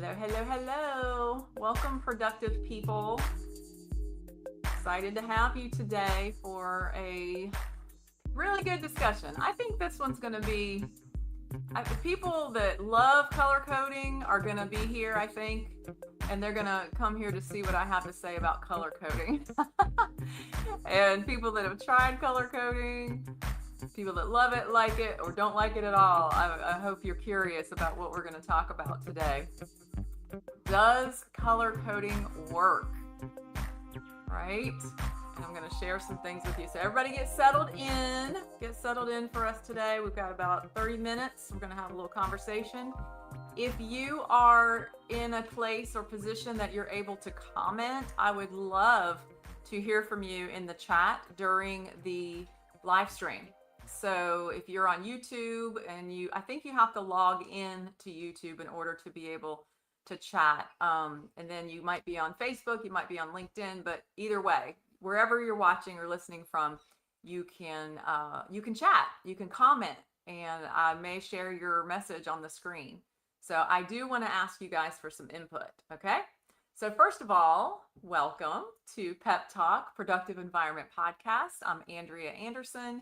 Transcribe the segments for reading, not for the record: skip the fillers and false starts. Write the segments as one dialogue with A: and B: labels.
A: Hello, hello, hello. Welcome, productive people. Excited to have you today for a really good discussion. I think this one's going to be, the people that love color coding are going to be here, I think, and they're going to come here to see what I have to say about color coding. And people that have tried color coding, people that love it, like it, or don't like it at all, I hope you're curious about what we're going to talk about today. Does color coding work? Right? And I'm going to share some things with you. So everybody get settled in. Get settled in for us today. We've got about 30 minutes. We're going to have a little conversation. If you are in a place or position that you're able to comment, I would love to hear from you in the chat during the live stream. So if you're on YouTube and I think you have to log in to YouTube in order to be able to chat. And then you might be on Facebook, you might be on LinkedIn, but either way, wherever you're watching or listening from, you can chat, you can comment, and I may share your message on the screen. So I do want to ask you guys for some input, okay? So first of all, welcome to PEPTalk, Productive Environment Podcast. I'm Andrea Anderson,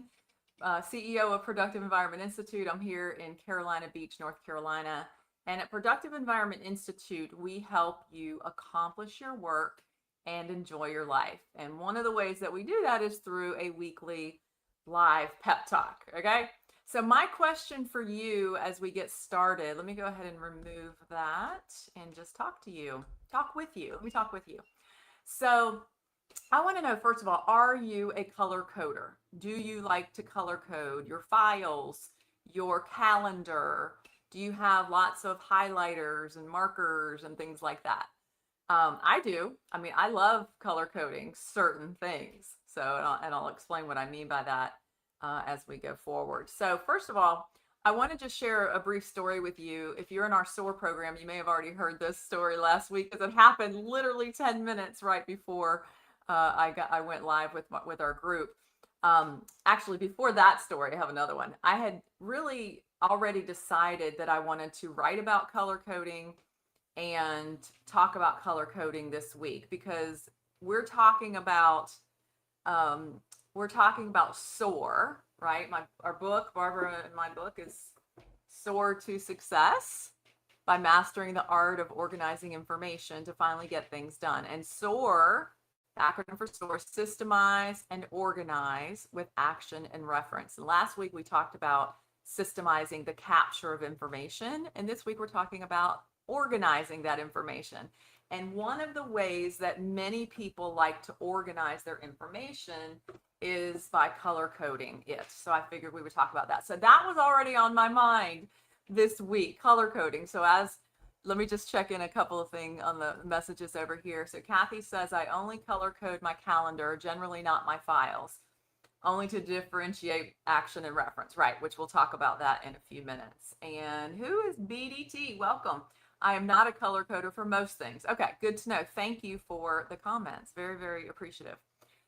A: CEO of Productive Environment Institute. I'm here in Carolina Beach, North Carolina. And at Productive Environment Institute, we help you accomplish your work and enjoy your life. And one of the ways that we do that is through a weekly live pep talk, okay? So my question for you as we get started, let me go ahead and remove that and just talk with you. Let me talk with you. So I want to know, first of all, are you a color coder? Do you like to color code your files, your calendar? Do you have lots of highlighters and markers and things like that? I do. I mean, I love color coding certain things. So, and I'll explain what I mean by that as we go forward. So first of all, I want to just share a brief story with you. If you're in our SOAR program, you may have already heard this story last week because it happened literally 10 minutes right before I went live with our group. Actually, before that story, I have another one. I had really already decided that I wanted to write about color coding and talk about color coding this week because we're talking about SOAR, right? Our book, Barbara and my book, is SOAR to Success by Mastering the Art of Organizing Information to Finally Get Things Done. And SOAR, the acronym for SOAR, systemize and organize with action and reference. And last week we talked about systemizing the capture of information. And this week we're talking about organizing that information. And one of the ways that many people like to organize their information is by color coding it. So I figured we would talk about that. So that was already on my mind this week, color coding. So let me just check in a couple of things on the messages over here. So Kathy says, I only color code my calendar, generally not my files, only to differentiate action and reference, right? Which we'll talk about that in a few minutes. And who is BDT? Welcome. I am not a color coder for most things. Okay, good to know. Thank you for the comments. Very, very appreciative.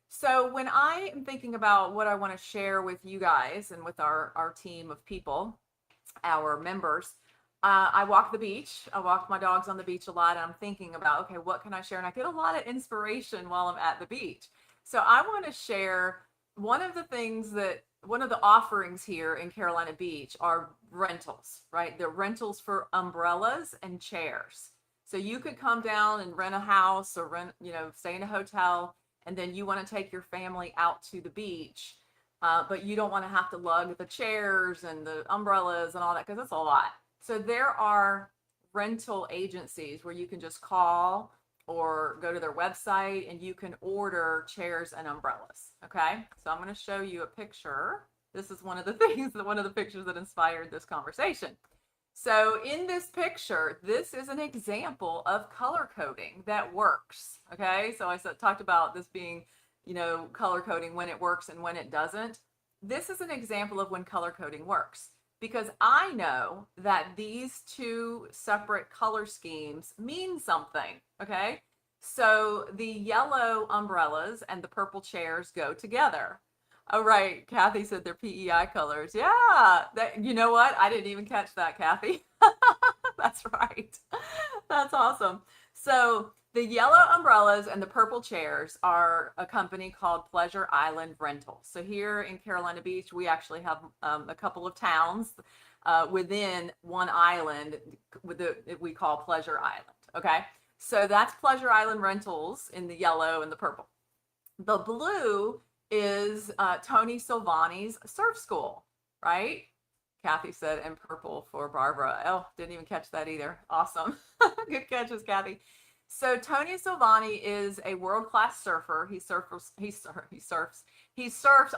A: So when I am thinking about what I want to share with you guys and with our team of people, our members, I walk the beach. I walk my dogs on the beach a lot, and I'm thinking about, okay, what can I share? And I get a lot of inspiration while I'm at the beach. So I want to share one of the offerings here in Carolina Beach are rentals, right? They're rentals for umbrellas and chairs. So you could come down and rent a house or stay in a hotel, and then you want to take your family out to the beach, but you don't want to have to lug the chairs and the umbrellas and all that because it's a lot. So there are rental agencies where you can just call or go to their website and you can order chairs and umbrellas. Okay, so I'm going to show you a picture. This is one of the pictures that inspired this conversation. So in this picture, this is an example of color coding that works. Okay, so I talked about this being, color coding when it works and when it doesn't. This is an example of when color coding works because I know that these two separate color schemes mean something. Okay, so the yellow umbrellas and the purple chairs go together. Oh, right. Kathy said they're PEI colors. Yeah. You know what? I didn't even catch that, Kathy. That's right. That's awesome. So the yellow umbrellas and the purple chairs are a company called Pleasure Island Rentals. So here in Carolina Beach, we actually have a couple of towns within one island we call Pleasure Island. Okay, so that's Pleasure Island Rentals in the yellow and the purple. The blue is Tony Silvani's surf school, right? Kathy said, and purple for Barbara. Oh, didn't even catch that either. Awesome. Good catches, Kathy. So Tony Silvani is a world-class surfer. He surfs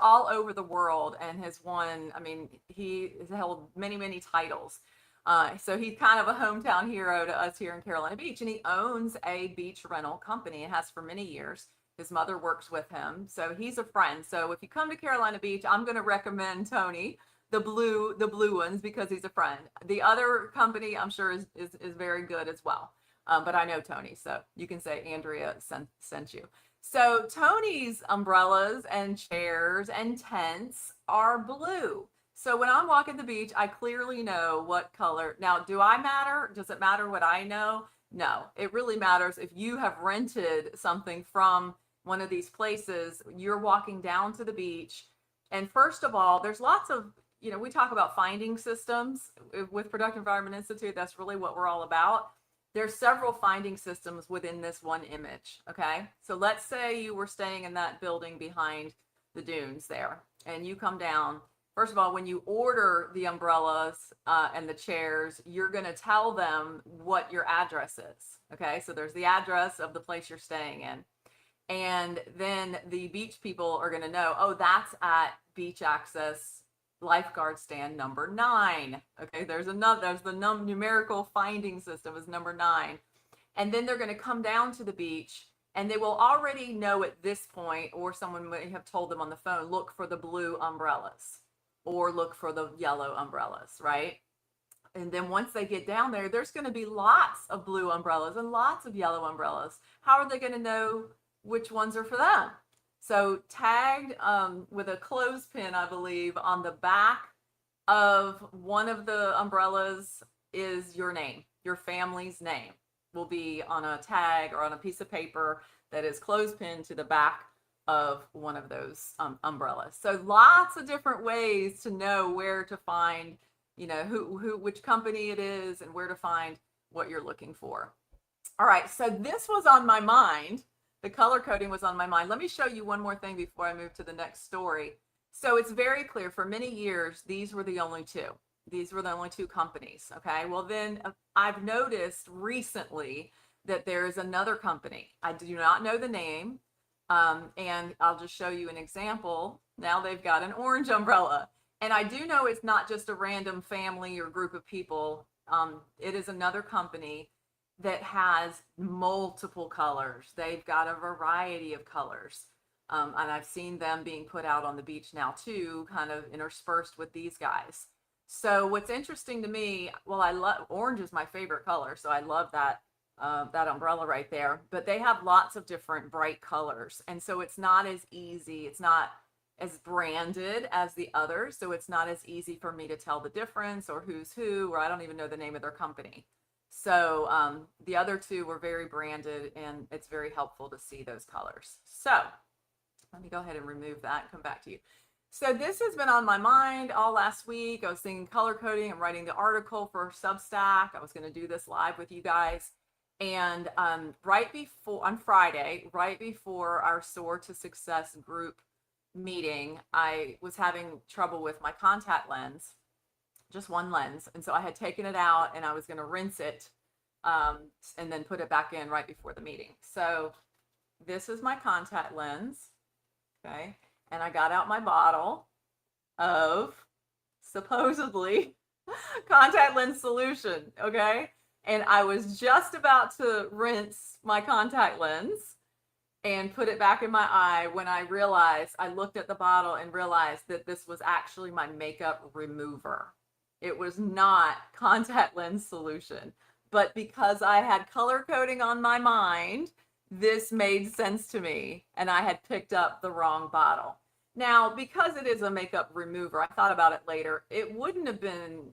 A: all over the world and has won. I mean, he has held many, many titles. So he's kind of a hometown hero to us here in Carolina Beach, and he owns a beach rental company and has for many years. His mother works with him, so he's a friend. So if you come to Carolina Beach, I'm going to recommend Tony, the blue ones, because he's a friend. The other company I'm sure is very good as well. But I know Tony, so you can say Andrea sent you. So Tony's umbrellas and chairs and tents are blue. So when I'm walking the beach, I clearly know what color. Now, do I matter? Does it matter what I know? No, it really matters if you have rented something from one of these places. You're walking down to the beach, and first of all, there's lots of, we talk about finding systems with Productive Environment Institute. That's really what we're all about. There's several finding systems within this one image. Okay, so let's say you were staying in that building behind the dunes there, and you come down. First of all, when you order the umbrellas and the chairs, you're going to tell them what your address is. Okay, so there's the address of the place you're staying in. And then the beach people are going to know, oh, that's at Beach Access lifeguard stand number 9. Okay, there's the numerical finding system is number 9. And then they're going to come down to the beach, and they will already know at this point, or someone may have told them on the phone, look for the blue umbrellas or look for the yellow umbrellas, right? And then once they get down there, there's going to be lots of blue umbrellas and lots of yellow umbrellas. How are they going to know which ones are for them? So tagged with a clothespin, I believe, on the back of one of the umbrellas is your name. Your family's name will be on a tag or on a piece of paper that is clothespin to the back of one of those umbrellas. So lots of different ways to know where to find, which company it is and where to find what you're looking for. All right, so this was on my mind. The color coding was on my mind. Let me show you one more thing before I move to the next story. So it's very clear, for many years, these were the only two. These were the only two companies, okay? Well, then I've noticed recently that there is another company. I do not know the name, and I'll just show you an example. Now they've got an orange umbrella. And I do know it's not just a random family or group of people. It is another company that has multiple colors. They've got a variety of colors. And I've seen them being put out on the beach now too, kind of interspersed with these guys. So what's interesting to me, well, I love, orange is my favorite color, so I love that umbrella right there. But they have lots of different bright colors, and so it's not as easy. It's not as branded as the others, so it's not as easy for me to tell the difference or who's who, or I don't even know the name of their company. So the other two were very branded, and it's very helpful to see those colors. So let me go ahead and remove that and come back to you. So this has been on my mind all last week. I was thinking color coding. I'm writing the article for Substack. I was going to do this live with you guys. And right before, on Friday, right before our Soar to Success group meeting, I was having trouble with my contact lens, just one lens. And so I had taken it out and I was going to rinse it and then put it back in right before the meeting. So this is my contact lens. Okay. And I got out my bottle of supposedly contact lens solution. Okay. And I was just about to rinse my contact lens and put it back in my eye when I realized, I looked at the bottle and realized that this was actually my makeup remover. It was not contact lens solution, but because I had color coding on my mind, this made sense to me, and I had picked up the wrong bottle. Now, because it is a makeup remover, I thought about it later. It wouldn't have been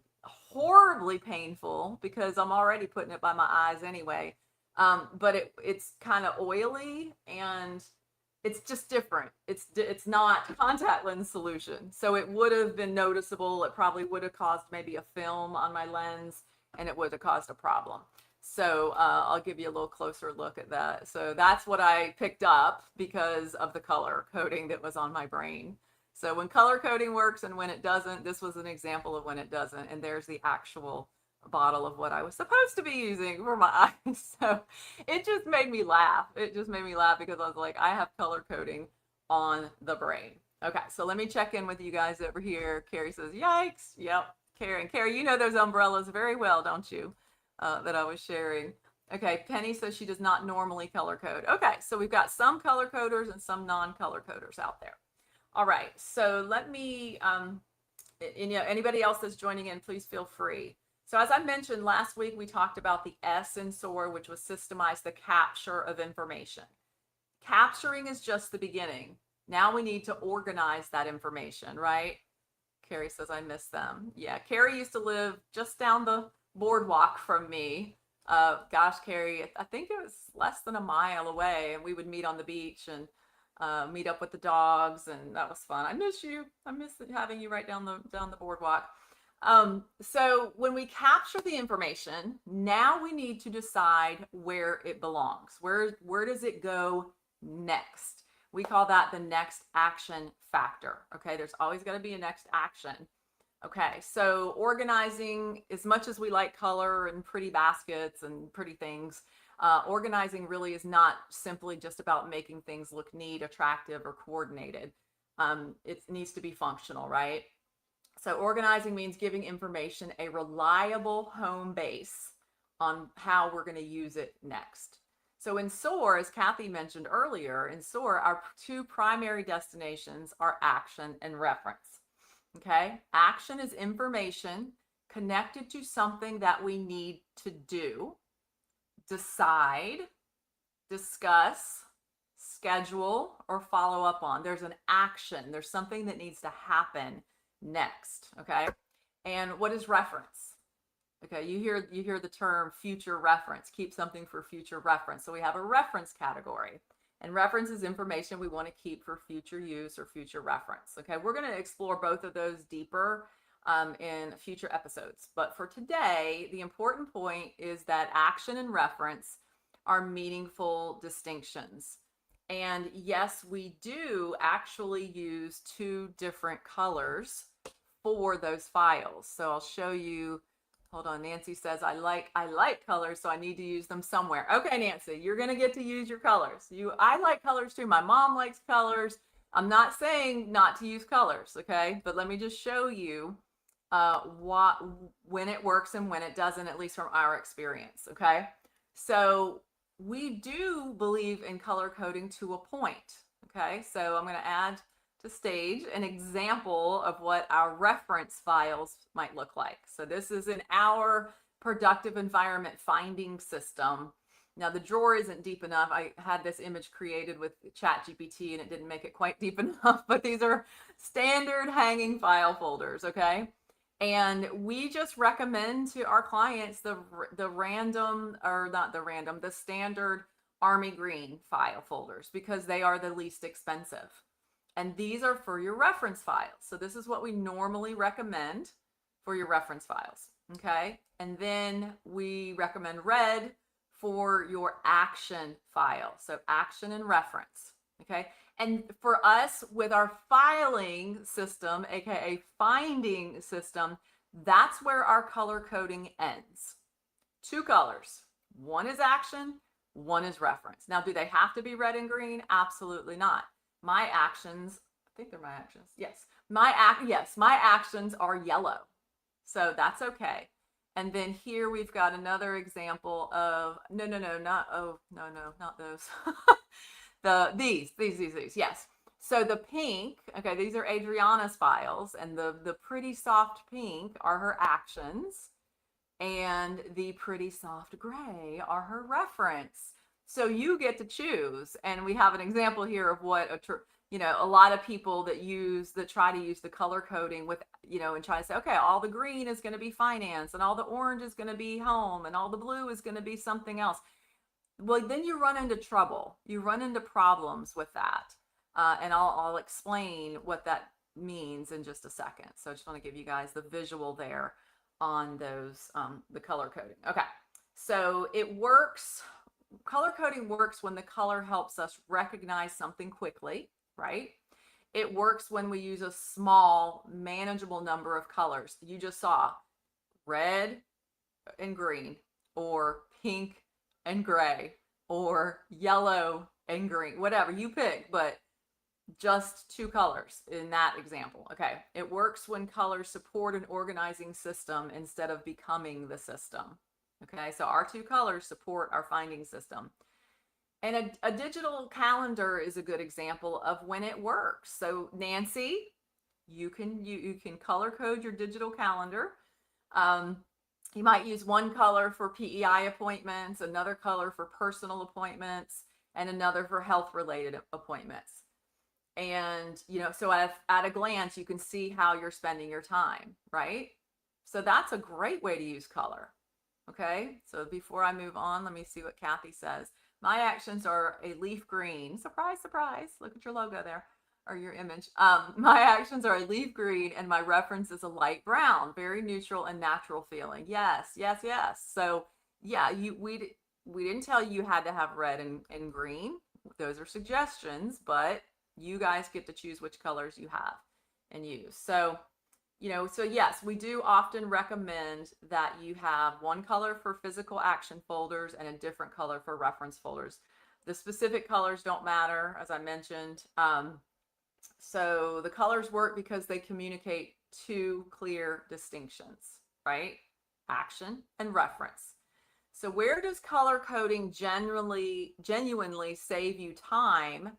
A: horribly painful because I'm already putting it by my eyes anyway. But it's kind of oily and it's just different. It's not contact lens solution, so it would have been noticeable. It probably would have caused maybe a film on my lens, and it would have caused a problem. So I'll give you a little closer look at that. So that's what I picked up because of the color coding that was on my brain. So when color coding works and when it doesn't, this was an example of when it doesn't. And there's the actual bottle of what I was supposed to be using for my eyes. So it just made me laugh. It just made me laugh because I was like, I have color coding on the brain. Okay, so let me check in with you guys over here. Carrie says, yikes. Yep, Carrie. And Carrie, you know those umbrellas very well, don't you? That I was sharing. Okay, Penny says she does not normally color code. Okay, so we've got some color coders and some non-color coders out there. All right, so let me, anybody else that's joining in, please feel free. So as I mentioned last week, we talked about the S in SOAR, which was systemize the capture of information. Capturing is just the beginning. Now we need to organize that information, right? Carrie says, I miss them. Yeah, Carrie used to live just down the boardwalk from me. Gosh, Carrie, I think it was less than a mile away, and we would meet on the beach and meet up with the dogs, and that was fun. I miss you. I miss having you right down the boardwalk. So when we capture the information, now we need to decide where it belongs. Where does it go next? We call that the next action factor. Okay, there's always got to be a next action. Okay, so organizing, as much as we like color and pretty baskets and pretty things, organizing really is not simply just about making things look neat, attractive, or coordinated. It needs to be functional, right? So organizing means giving information a reliable home base on how we're going to use it next. So in SOAR, as Kathy mentioned earlier, in SOAR, our two primary destinations are action and reference. Okay, action is information connected to something that we need to do, decide, discuss, schedule, or follow up on. There's an action. There's something that needs to happen next. Okay, and what is reference? Okay, you hear the term future reference. Keep something for future reference. So we have a reference category. And reference is information we want to keep for future use or future reference. Okay, we're going to explore both of those deeper in future episodes. But for today, the important point is that action and reference are meaningful distinctions. And yes, we do actually use two different colors for those files. So I'll show you. Hold on, Nancy says, I like colors, so I need to use them somewhere. Okay, Nancy, you're going to get to use your colors. I like colors too. My mom likes colors. I'm not saying not to use colors, okay? But let me just show you when it works and when it doesn't, at least from our experience, okay? So we do believe in color coding to a point, okay? So I'm going to add to stage an example of what our reference files might look like. So this is in our productive environment finding system. Now the drawer isn't deep enough. I had this image created with ChatGPT and it didn't make it quite deep enough, but these are standard hanging file folders, okay? And we just recommend to our clients the standard army green file folders because they are the least expensive. And these are for your reference files. So this is what we normally recommend for your reference files, okay? And then we recommend red for your action file. So action and reference, okay? And for us, with our filing system, AKA finding system, that's where our color coding ends. Two colors. One is action, one is reference. Now, do they have to be red and green? Absolutely not. My actions, I think they're my actions. Yes. My actions are yellow. So that's okay. And then here we've got another example of, not those. These, yes. So the pink, okay, these are Adriana's files, and the pretty soft pink are her actions, and the pretty soft gray are her reference. So you get to choose, and we have an example here of what a lot of people that try to use the color coding with, and try to say, okay, all the green is going to be finance and all the orange is going to be home and all the blue is going to be something else. Well, then you run into trouble. You run into problems with that. And I'll explain what that means in just a second. So I just want to give you guys the visual there on those, the color coding. Okay. So color coding works when the color helps us recognize something quickly, right? It works when we use a small, manageable number of colors. You just saw red and green, or pink and gray, or yellow and green, whatever you pick, but just 2 colors in that example. Okay. It works when colors support an organizing system instead of becoming the system. Okay. So our 2 colors support our finding system. And a digital calendar is a good example of when it works. So Nancy, you can color code your digital calendar. You might use one color for PEI appointments, another color for personal appointments, and another for health related appointments. And, so at a glance, you can see how you're spending your time, right? So that's a great way to use color. Okay. So before I move on, let me see what Kathy says. My actions are a leaf green. Surprise, surprise. Look at your logo there, or your image. My actions are a leaf green and my reference is a light brown, very neutral and natural feeling. Yes, yes, yes. So yeah, we didn't tell you had to have red and green. Those are suggestions, but you guys get to choose which colors you have and use. So, so yes, we do often recommend that you have one color for physical action folders and a different color for reference folders. The specific colors don't matter, as I mentioned. So the colors work because they communicate 2 clear distinctions, right? Action and reference. So where does color coding genuinely save you time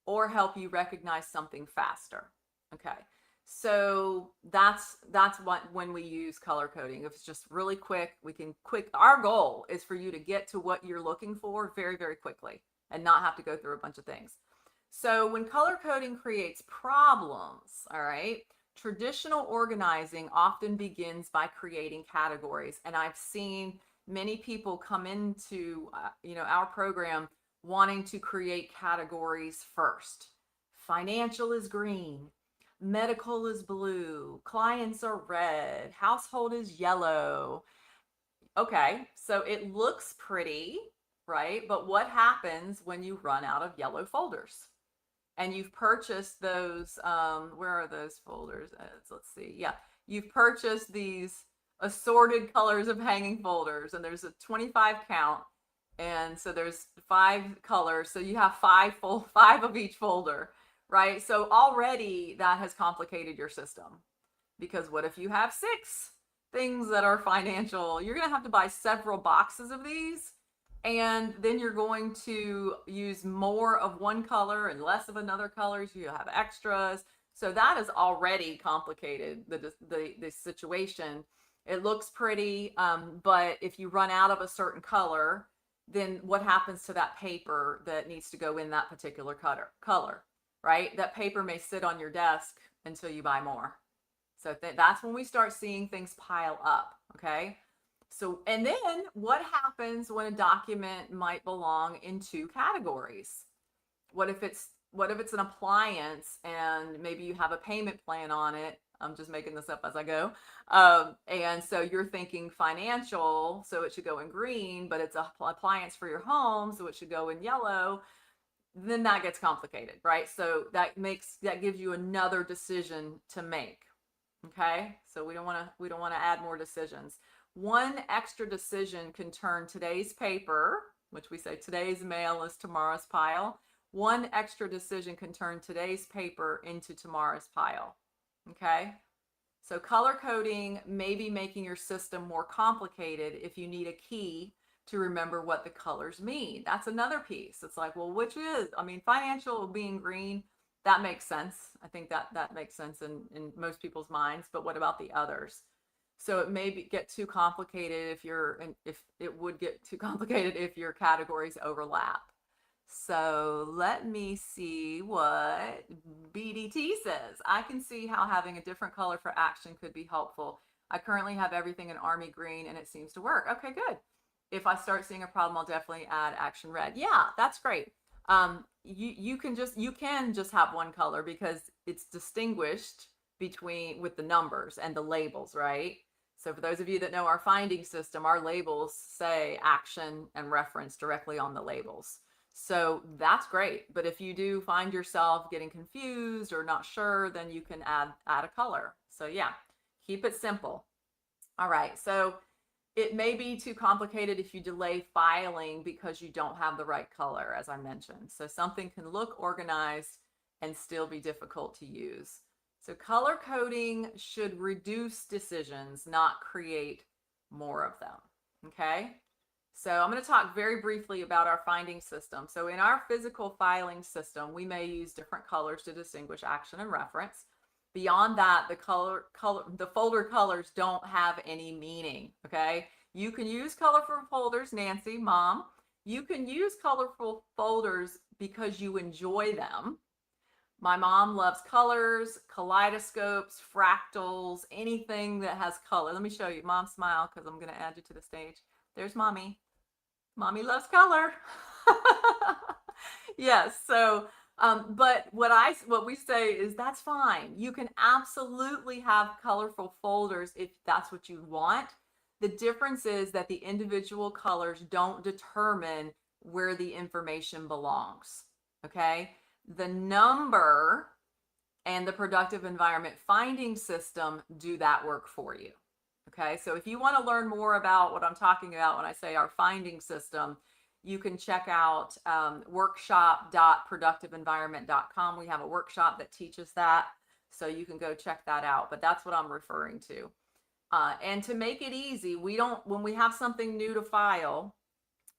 A: or help you recognize something faster? Okay. So that's when we use color coding. If it's just really quick, our goal is for you to get to what you're looking for very, very quickly and not have to go through a bunch of things. So when color coding creates problems, all right, traditional organizing often begins by creating categories. And I've seen many people come into, our program wanting to create categories first. Financial is green, medical is blue, clients are red, household is yellow. Okay, so it looks pretty, right? But what happens when you run out of yellow folders? And you've purchased those, where are those folders? Let's see. Yeah, you've purchased these assorted colors of hanging folders, and there's a 25 count. And so there's 5 colors. So you have 5 of each folder, right? So already that has complicated your system, because what if you have 6 things that are financial? You're going to have to buy several boxes of these. And then you're going to use more of one color and less of another color. So you'll have extras. So that is already complicated, the situation. It looks pretty, but if you run out of a certain color, then what happens to that paper that needs to go in that particular color, right? That paper may sit on your desk until you buy more. So that's when we start seeing things pile up, okay? So, and then what happens when a document might belong in 2 categories? What if it's an appliance and maybe you have a payment plan on it? I'm just making this up as I go. And so you're thinking financial, so it should go in green, but it's an appliance for your home, so it should go in yellow. Then that gets complicated, right? So that gives you another decision to make. Okay, so we don't want to add more decisions. One extra decision can turn today's paper, which we say today's mail is tomorrow's pile. One extra decision can turn today's paper into tomorrow's pile. Okay, so color coding may be making your system more complicated if you need a key to remember what the colors mean. That's another piece. It's like, well, which is, financial being green, that makes sense. I think that makes sense in most people's minds, but what about the others? So it may get too complicated if it would get too complicated if your categories overlap. So let me see what BDT says. I can see how having a different color for action could be helpful. I currently have everything in army green and it seems to work. Okay, good. If I start seeing a problem, I'll definitely add action red. Yeah, that's great. You can just have one color because it's distinguished between with the numbers and the labels, right? So for those of you that know our finding system, our labels say action and reference directly on the labels. So that's great. But if you do find yourself getting confused or not sure, then you can add a color. So yeah, keep it simple. All right. So it may be too complicated if you delay filing because you don't have the right color, as I mentioned. So something can look organized and still be difficult to use. So color coding should reduce decisions, not create more of them. Okay. So I'm going to talk very briefly about our finding system. So in our physical filing system, we may use different colors to distinguish action and reference. Beyond that, the folder colors don't have any meaning, okay? You can use colorful folders, Nancy, Mom. You can use colorful folders because you enjoy them. My mom loves colors, kaleidoscopes, fractals, anything that has color. Let me show you. Mom, smile because I'm going to add you to the stage. There's Mommy. Mommy loves color. Yes. So, but what we say is that's fine. You can absolutely have colorful folders if that's what you want. The difference is that the individual colors don't determine where the information belongs. Okay. The number and the productive environment finding system do that work for you. Okay, so if you want to learn more about what I'm talking about when I say our finding system, you can check out workshop.productiveenvironment.com. We have a workshop that teaches that, so you can go check that out. But that's what I'm referring to. And to make it easy, when we have something new to file,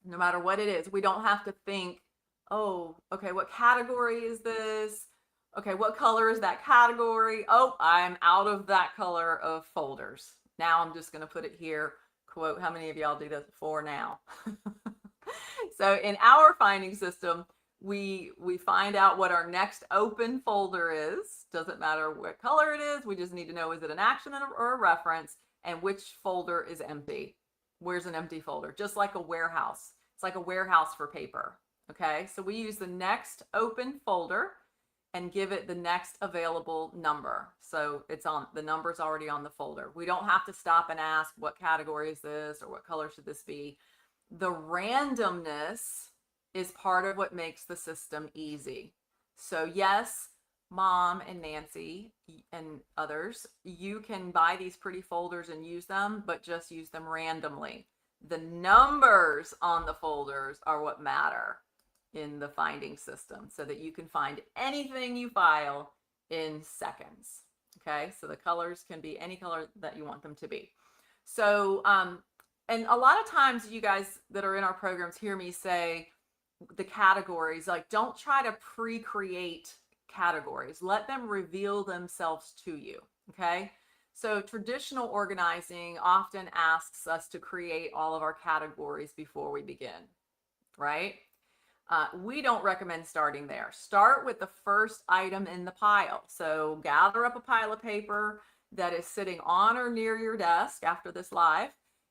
A: no matter what it is, we don't have to think, oh, okay, what category is this? Okay, what color is that category? Oh, I'm out of that color of folders. Now I'm just going to put it here. Quote, how many of y'all do this before now? So in our finding system, we find out what our next open folder is. Doesn't matter what color it is. We just need to know, is it an action or a reference, and which folder is empty. Where's an empty folder? Just like a warehouse. It's like a warehouse for paper. Okay, so we use the next open folder and give it the next available number. So it's on, the number's already on the folder. We don't have to stop and ask what category is this or what color should this be. The randomness is part of what makes the system easy. So yes, Mom and Nancy and others, you can buy these pretty folders and use them, but just use them randomly. The numbers on the folders are what matter in the finding system, so that you can find anything you file in seconds. Okay, so the colors can be any color that you want them to be. So, and a lot of times you guys that are in our programs hear me say the categories, like, don't try to pre-create categories. Let them reveal themselves to you. Okay, so traditional organizing often asks us to create all of our categories before we begin, right? We don't recommend starting there. Start with the first item in the pile. So gather up a pile of paper that is sitting on or near your desk after this live,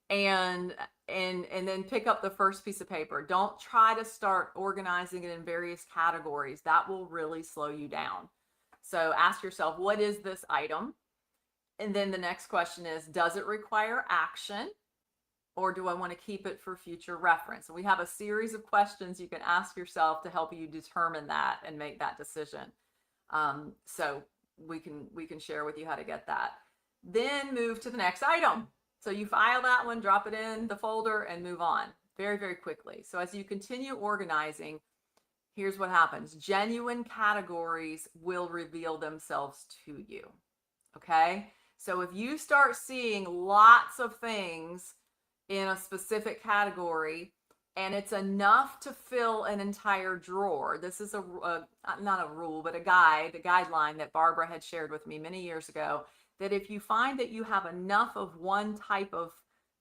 A: and then pick up the first piece of paper. Don't try to start organizing it in various categories. That will really slow you down. So ask yourself, what is this item? And then the next question is, does it require action? Or do I want to keep it for future reference? And we have a series of questions you can ask yourself to help you determine that and make that decision. So we can share with you how to get that. Then move to the next item. So you file that one, drop it in the folder, and move on very, very quickly. So as you continue organizing, here's what happens. Genuine categories will reveal themselves to you. Okay? So if you start seeing lots of things in a specific category and it's enough to fill an entire drawer, this is not a rule, but a guideline that Barbara had shared with me many years ago, that if you find that you have enough of one type of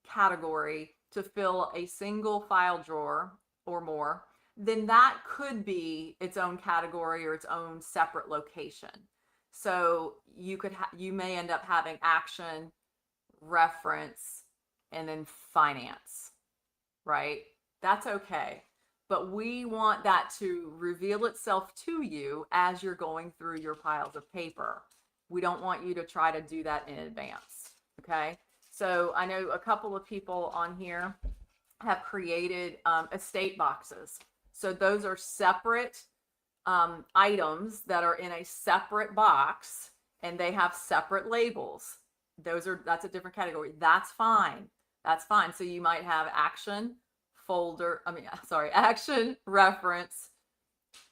A: category to fill a single file drawer or more, then that could be its own category or its own separate location. So you may end up having action, reference, and then finance, right? That's okay. But we want that to reveal itself to you as you're going through your piles of paper. We don't want you to try to do that in advance, okay? So I know a couple of people on here have created estate boxes. So those are separate items that are in a separate box, and they have separate labels. That's a different category. That's fine. That's fine. So you might have action, action, reference,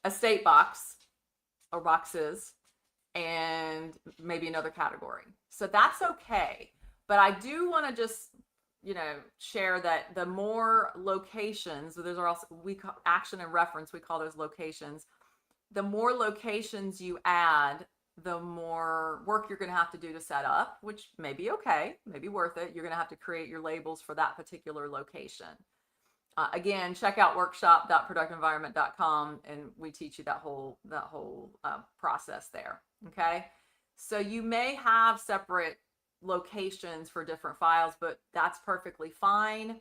A: estate box or boxes, and maybe another category. So that's okay. But I do want to just, share that the more locations, those are also, we call action and reference, we call those locations. The more locations you add, the more work you're going to have to do to set up, which may be okay, may be worth it. You're going to have to create your labels for that particular location. Again, check out workshop.productiveenvironment.com, and we teach you that whole process there. Okay, so you may have separate locations for different files, but that's perfectly fine.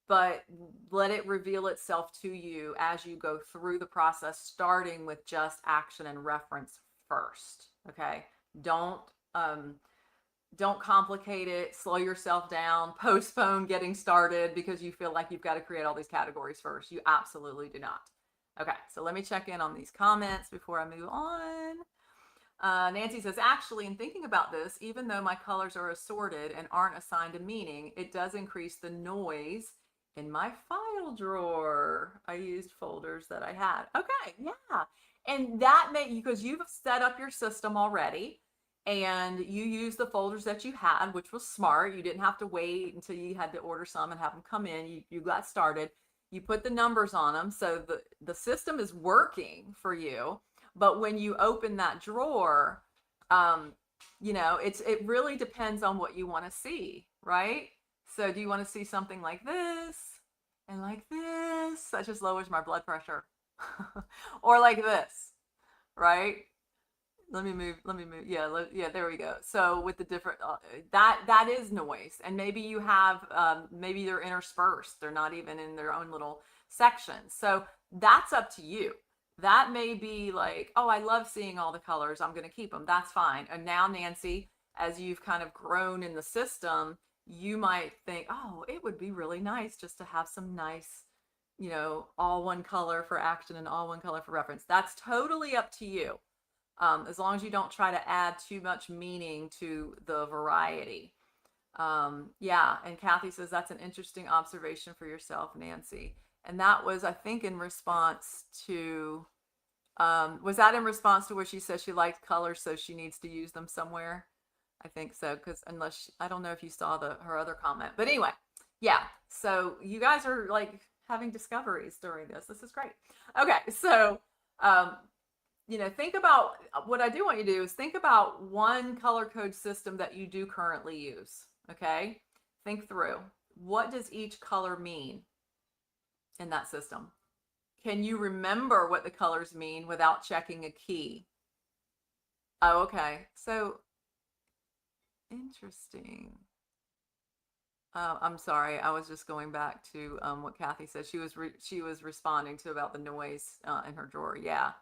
A: But let it reveal itself to you as you go through the process, starting with just action and reference first. Okay, don't complicate it, slow yourself down, postpone getting started because you feel like you've got to create all these categories first. You absolutely do not. Okay, so let me check in on these comments before I move on. Nancy says, actually, in thinking about this, even though my colors are assorted and aren't assigned a meaning, it does increase the noise in my file drawer. I used folders that I had. Okay, yeah. And that because you've set up your system already, and you used the folders that you had, which was smart. You didn't have to wait until you had to order some and have them come in. You got started. You put the numbers on them. So the system is working for you. But when you open that drawer, it really depends on what you want to see, right? So do you want to see something like this and like this? That just lowers my blood pressure. Or like this, right? Let me move. Yeah, there we go. So with the different, that is noise. And maybe you have, maybe they're interspersed. They're not even in their own little sections. So that's up to you. That may be like, oh, I love seeing all the colors, I'm going to keep them. That's fine. And now, Nancy, as you've kind of grown in the system, you might think, oh, it would be really nice just to have some nice, all one color for action and all one color for reference. That's totally up to you. As long as you don't try to add too much meaning to the variety. Yeah, and Kathy says, that's an interesting observation for yourself, Nancy. And that was, I think, in response to, was that in response to where she says she likes colors, so she needs to use them somewhere? I think so, because I don't know if you saw her other comment. But anyway, yeah, so you guys are like having discoveries during this. This is great. Okay, so, think about, what I do want you to do is think about one color code system that you do currently use, okay? Think through, what does each color mean in that system? Can you remember what the colors mean without checking a key? Oh, okay. So interesting. I'm sorry. I was just going back to what Kathy said. She was responding to about the noise in her drawer. Yeah.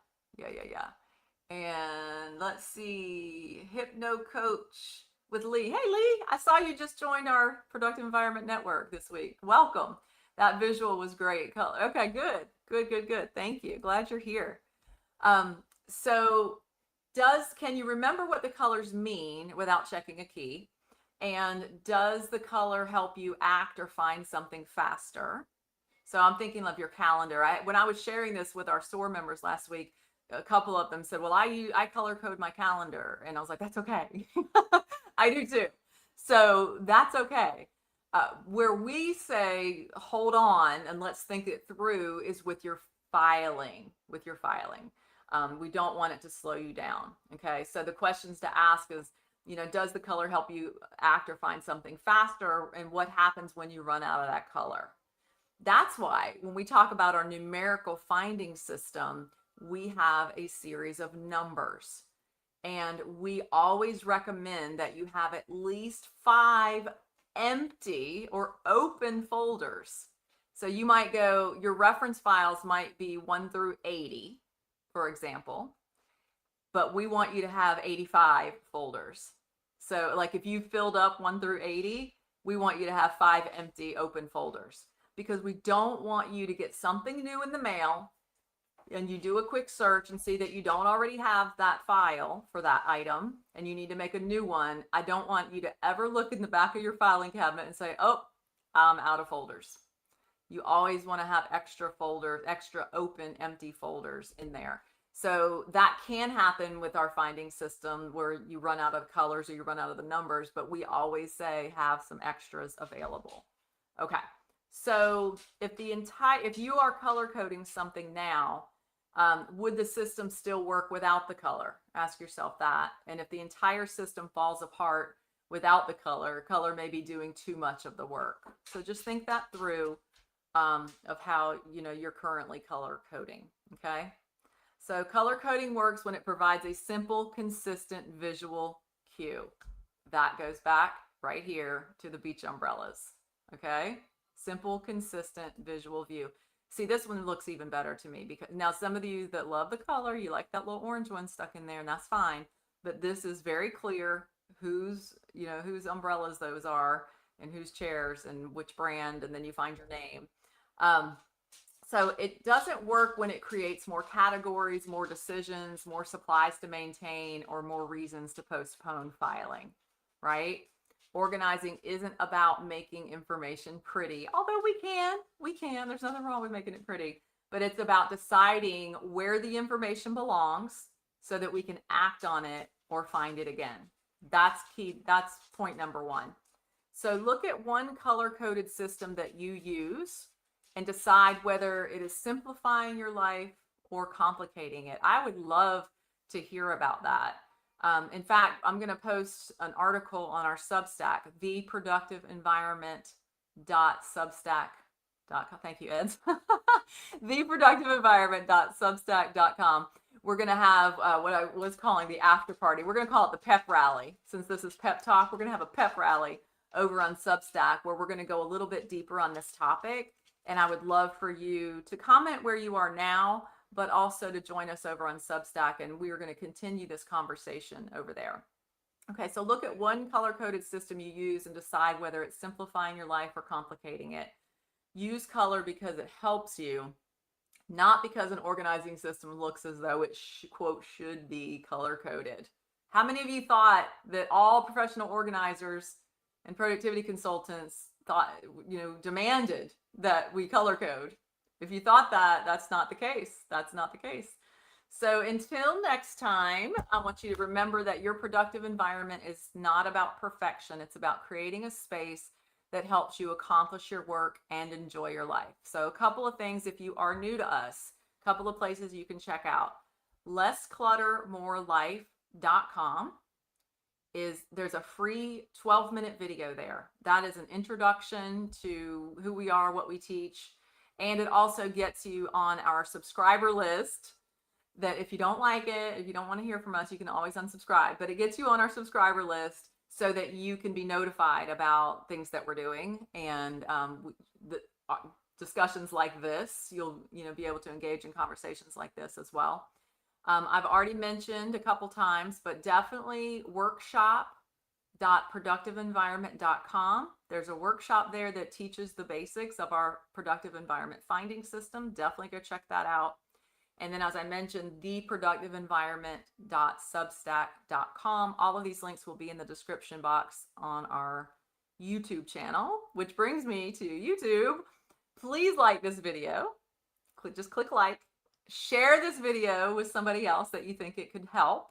A: And let's see. Hypno Coach with Lee. Hey, Lee. I saw you just joined our Productive Environment Network this week. Welcome. That visual was great. Okay, good. Thank you. Glad you're here. So can you remember what the colors mean without checking a key? And does the color help you act or find something faster? So I'm thinking of your calendar. When I was sharing this with our SOAR members last week, a couple of them said, well, I color code my calendar. And I was like, that's okay. I do too. So that's okay. Where we say, hold on and let's think it through is with your filing. We don't want it to slow you down. Okay. So the questions to ask is, does the color help you act or find something faster? And what happens when you run out of that color? That's why when we talk about our numerical finding system, we have a series of numbers. And we always recommend that you have at least 5 empty or open folders. So you might go, your reference files might be 1 through 80, for example, but we want you to have 85 folders. So like if you filled up 1 through 80, we want you to have 5 empty open folders, because we don't want you to get something new in the mail and you do a quick search and see that you don't already have that file for that item and you need to make a new one. I don't want you to ever look in the back of your filing cabinet and say, oh, I'm out of folders. You always want to have extra folders, extra open empty folders in there. So that can happen with our finding system where you run out of colors or you run out of the numbers, but we always say have some extras available. Okay. So if you are color coding something now, would the system still work without the color? Ask yourself that. And if the entire system falls apart without the color may be doing too much of the work. So just think that through, of how you're currently color coding. Okay. So color coding works when it provides a simple, consistent visual cue. That goes back right here to the beach umbrellas. Okay. Simple, consistent visual view. See, this one looks even better to me, because now some of you that love the color, you like that little orange one stuck in there, and that's fine. But this is very clear whose umbrellas those are and whose chairs and which brand, and then you find your name. So it doesn't work when it creates more categories, more decisions, more supplies to maintain, or more reasons to postpone filing, right? Organizing isn't about making information pretty, although we can, there's nothing wrong with making it pretty, but it's about deciding where the information belongs so that we can act on it or find it again. That's key. That's point number 1. So look at one color-coded system that you use and decide whether it is simplifying your life or complicating it. I would love to hear about that. In fact, I'm going to post an article on our Substack, theproductiveenvironment.substack.com. Thank you, Ed. theproductiveenvironment.substack.com. We're going to have what I was calling the after party. We're going to call it the pep rally. Since this is pep talk, we're going to have a pep rally over on Substack where we're going to go a little bit deeper on this topic. And I would love for you to comment where you are now, but also to join us over on Substack, and we are going to continue this conversation over there. Okay, so look at one color-coded system you use and decide whether it's simplifying your life or complicating it. Use color because it helps you, not because an organizing system looks as though it quote should be color-coded. How many of you thought that all professional organizers and productivity consultants demanded that we color code? If you thought that, that's not the case. That's not the case. So until next time, I want you to remember that your productive environment is not about perfection. It's about creating a space that helps you accomplish your work and enjoy your life. So a couple of things, if you are new to us, a couple of places you can check out. lesscluttermorelife.com. There's a free 12-minute video there. That is an introduction to who we are, what we teach. And it also gets you on our subscriber list, that if you don't like it, if you don't want to hear from us, you can always unsubscribe. But it gets you on our subscriber list so that you can be notified about things that we're doing. And discussions like this, you'll be able to engage in conversations like this as well. I've already mentioned a couple times, but definitely workshop.productiveenvironment.com. There's a workshop there that teaches the basics of our productive environment finding system. Definitely go check that out. And then, as I mentioned, theproductiveenvironment.substack.com. All of these links will be in the description box on our YouTube channel, which brings me to YouTube. Please like this video. Just click like. Share this video with somebody else that you think it could help,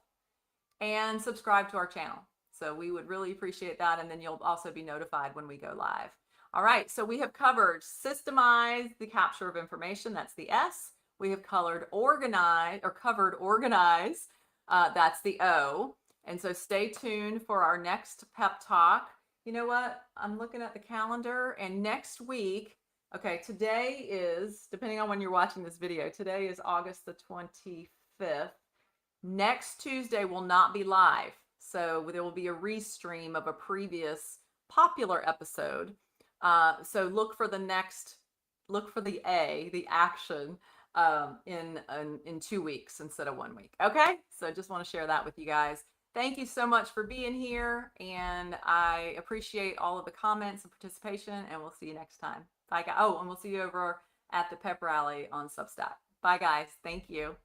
A: and subscribe to our channel. So we would really appreciate that. And then you'll also be notified when we go live. All right. So we have covered systemize the capture of information. That's the S. We have covered organize. That's the O. And so stay tuned for our next pep talk. You know what? I'm looking at the calendar, and next week Okay, today is, depending on when you're watching this video, today is August the 25th. Next Tuesday will not be live, so there will be a restream of a previous popular episode. So look for the action in 2 weeks instead of 1 week. Okay, so just want to share that with you guys. Thank you so much for being here, and I appreciate all of the comments and participation, and we'll see you next time. Bye, guys. Oh, and we'll see you over at the Pep Rally on Substack. Bye, guys. Thank you.